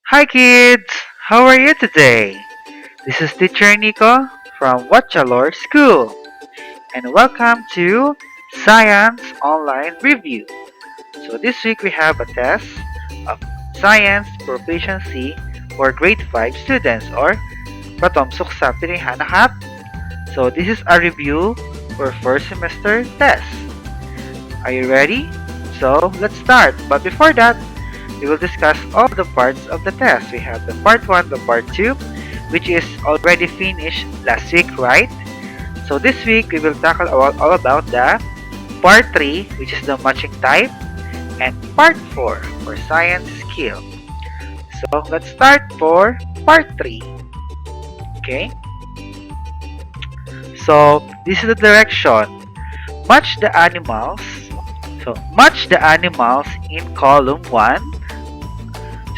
Hi kids! How are you today? This is teacher Nico from Chalor School and welcome to Science Online Review. So this week we have a test of Science Proficiency for grade 5 students or Patomsok sa Pinihanahat. So this is a review for first semester test. Are you ready? So let's start. But before that, we will discuss all the parts of the test. We have the part 1, the part 2, which is already finished last week, right? So this week, we will tackle all about the part 3, which is the matching type, and part 4 for science skill. So let's start for part 3. Okay? So this is the direction. Match the animals. So match the animals in column 1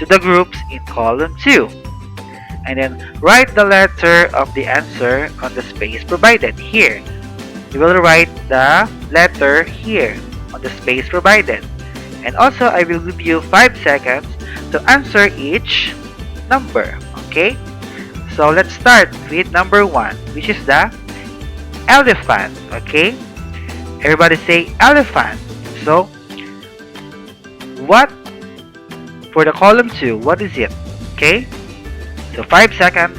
to the groups in column 2. And then write the letter of the answer on the space provided here. You will write the letter here on the space provided. And also, I will give you 5 seconds to answer each number. Okay? So let's start with number 1, which is the elephant. Okay? Everybody say elephant. So, what for the column 2, what is it? Okay? So 5 seconds.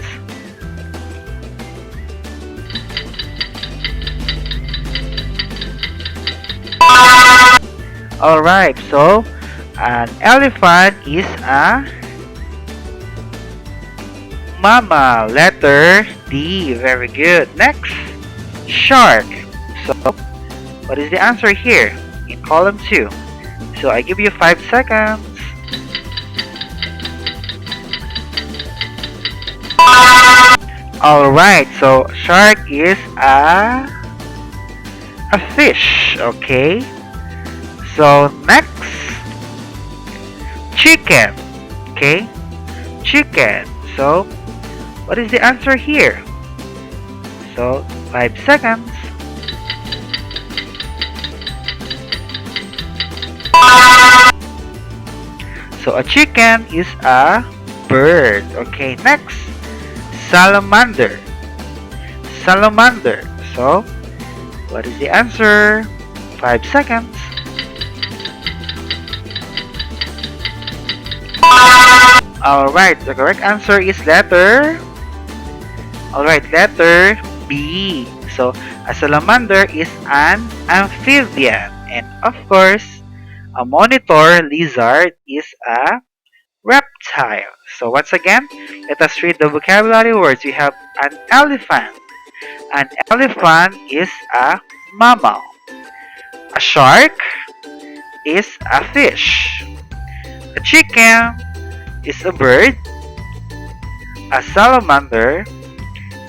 Alright, so an elephant is a mama. Letter D. Very good. Next, shark. So, what is the answer here in column 2? So I give you 5 seconds. Alright, so shark is a fish, okay? So next, chicken, okay? Chicken. So what is the answer here? So 5 seconds. So a chicken is a bird, okay? Next, salamander. Salamander. So, what is the answer? 5 seconds. Alright, the correct answer is letter B. So, a salamander is an amphibian. And of course, a monitor lizard is a reptile. So once again, let us read the vocabulary words. We have an elephant. An elephant is a mammal. A shark is a fish. A chicken is a bird. A salamander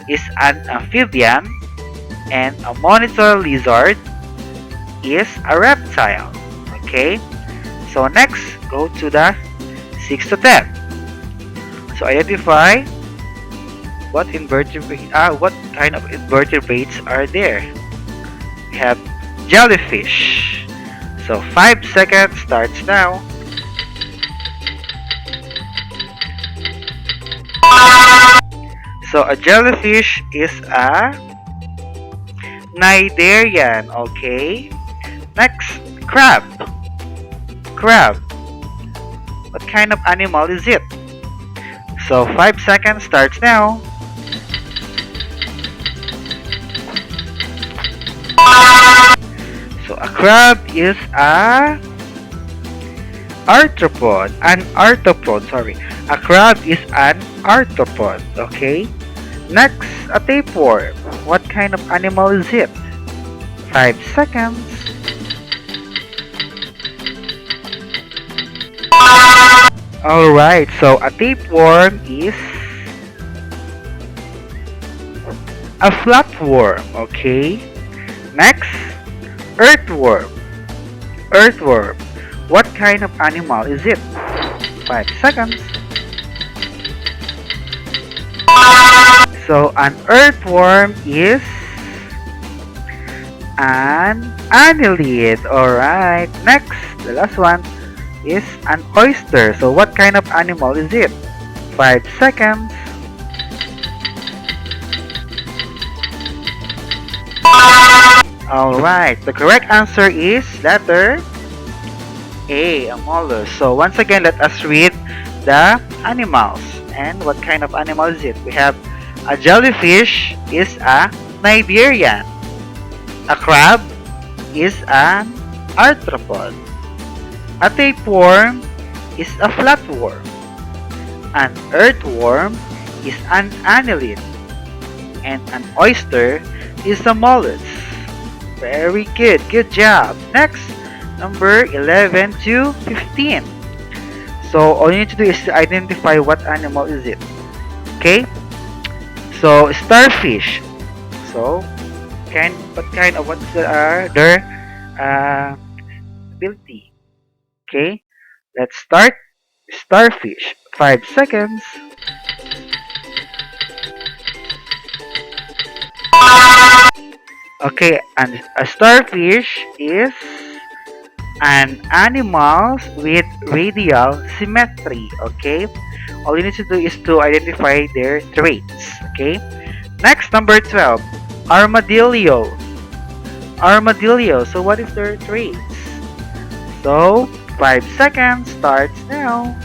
is an amphibian. And a monitor lizard is a reptile. Okay? So next, go to the 6 to 10. So identify what kind of invertebrates are there. We have jellyfish. So 5 seconds starts now. So a jellyfish is a cnidarian. Okay. Next, crab. Crab. What kind of animal is it? So 5 seconds starts now. So a crab is a arthropod. A crab is an arthropod. Okay. Next, a tapeworm. What kind of animal is it? 5 seconds. Alright, so a tapeworm is a flatworm, okay? Next, earthworm. Earthworm. What kind of animal is it? 5 seconds. So an earthworm is an annelid. Alright, next, the last one is an oyster. So what kind of animal is it? 5 seconds. Alright, the correct answer is letter A, a mollusk. So once again, let us read the animals. And what kind of animal is it? We have a jellyfish is a Nigerian. A crab is an arthropod. A tapeworm is a flatworm. An earthworm is an annelid. And an oyster is a mollusk. Very good. Good job. Next, number 11 to 15. So all you need to do is to identify what animal is it. Okay? So starfish. So what's their ability? Okay? Let's start. Starfish. 5 seconds. Okay, and a starfish is an animal with radial symmetry. Okay, all you need to do is to identify their traits. Okay, next, number 12, armadillo. Armadillo. So what is their traits? So 5 seconds starts now.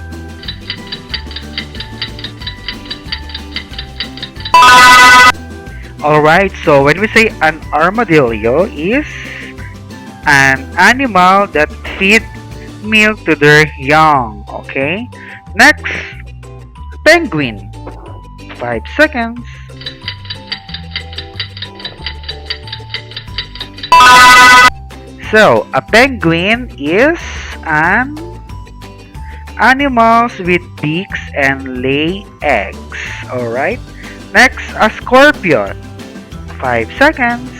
Alright, so when we say an armadillo is an animal that feeds milk to their young. Okay, next, penguin. 5 seconds. So a penguin is an animal with beaks and lay eggs. Alright, next, a scorpion. 5 seconds.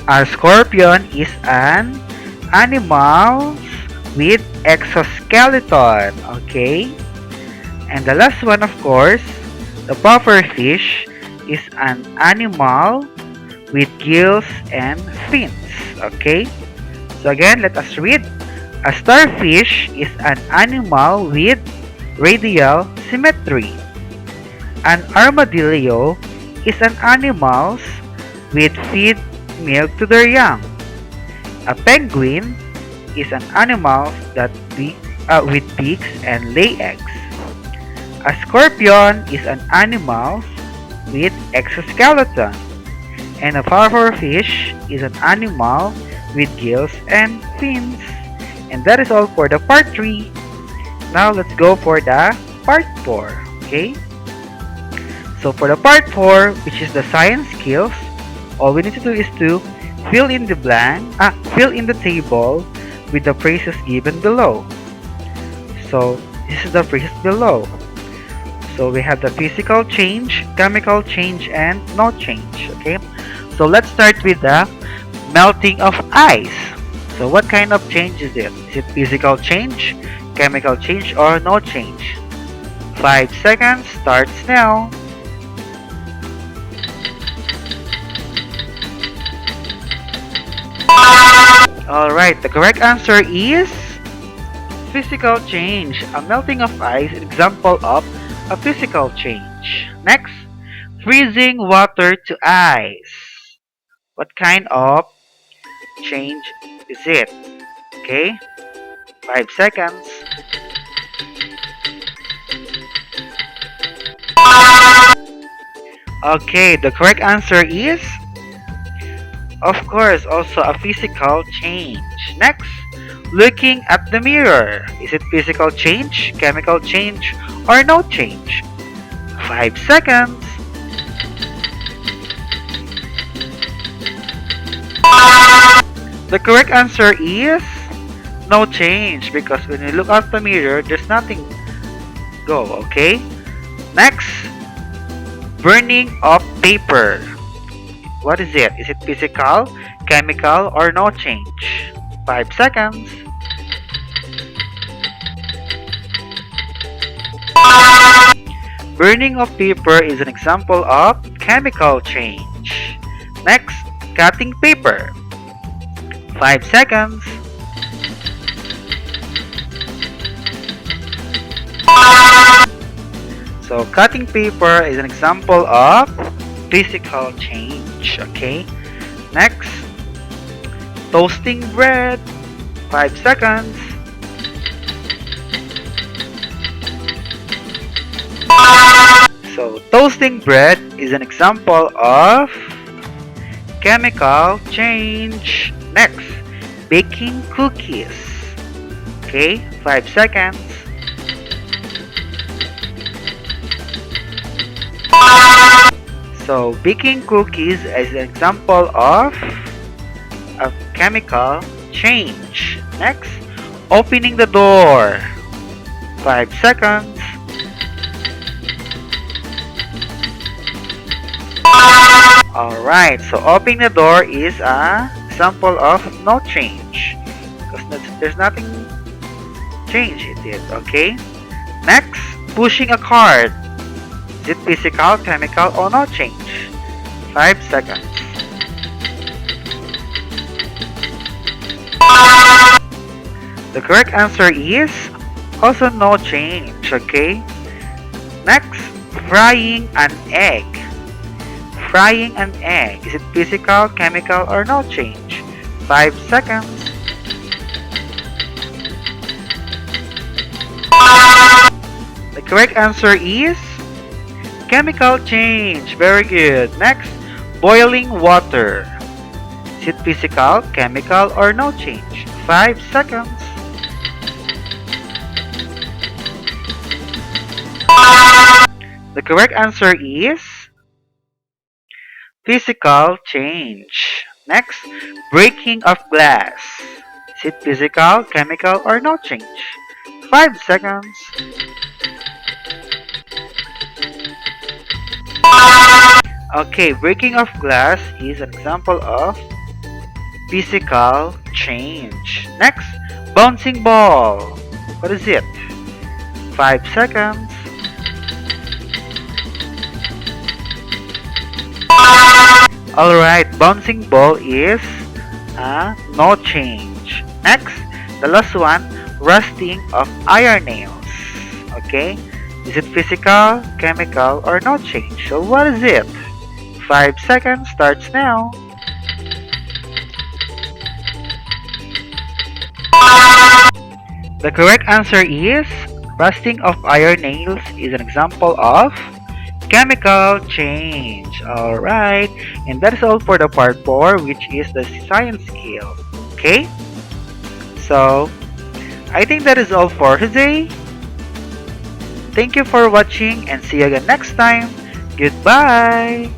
A scorpion is an animal with exoskeleton. Okay. And the last one, of course, the pufferfish is an animal with gills and fins. Okay. So again, let us read. A starfish is an animal with radial symmetry. An armadillo is an animal with feed milk to their young. A penguin is an animal that with beaks and lay eggs. A scorpion is an animal with exoskeleton. And a pufferfish is an animal with gills and fins. And that is all for the part 3. Now let's go for the part 4. Okay? So for the part 4, which is the science skills, all we need to do is to fill in the table with the phrases given below. So this is the phrases below. So we have the physical change, chemical change, and no change. Okay? So let's start with the melting of ice. So what kind of change is it? Is it physical change, chemical change, or no change? 5 seconds starts now. Alright, the correct answer is physical change. A melting of ice is an example of a physical change. Next, freezing water to ice. What kind of change is it? Okay, 5 seconds. Okay, the correct answer is, of course, also a physical change. Next, looking at the mirror. Is it physical change, chemical change, or no change? 5 seconds. The correct answer is no change, because when you look at the mirror, there's nothing go, okay? Next, burning of paper. What is it? Is it physical, chemical, or no change? 5 seconds. Burning of paper is an example of chemical change. Next, cutting paper. 5 seconds. So cutting paper is an example of physical change. Okay. Next, toasting bread. 5 seconds. So toasting bread is an example of chemical change. Next, baking cookies. Okay, 5 seconds. So baking cookies is an example of a chemical change. Next, opening the door. 5 seconds. Alright, so opening the door is a example of no change. Because there's nothing change in it, okay? Next, pushing a cart. Is it physical, chemical, or no change? 5 seconds. The correct answer is also no change, okay? Next, frying an egg. Frying an egg. Is it physical, chemical, or no change? 5 seconds. The correct answer is chemical change. Very good. Next, boiling water. Is it physical, chemical, or no change? 5 seconds. The correct answer is physical change. Next, breaking of glass. Is it physical, chemical, or no change? 5 seconds. Okay, breaking of glass is an example of physical change. Next, bouncing ball. What is it? 5 seconds. Alright, bouncing ball is no change. Next, the last one, rusting of iron nails. Okay, is it physical, chemical, or no change? So what is it? 5 seconds starts now. The correct answer is rusting of iron nails is an example of chemical change. Alright, and that is all for the part 4, which is the science skill. Okay, so I think that is all for today. Thank you for watching and see you again next time. Goodbye!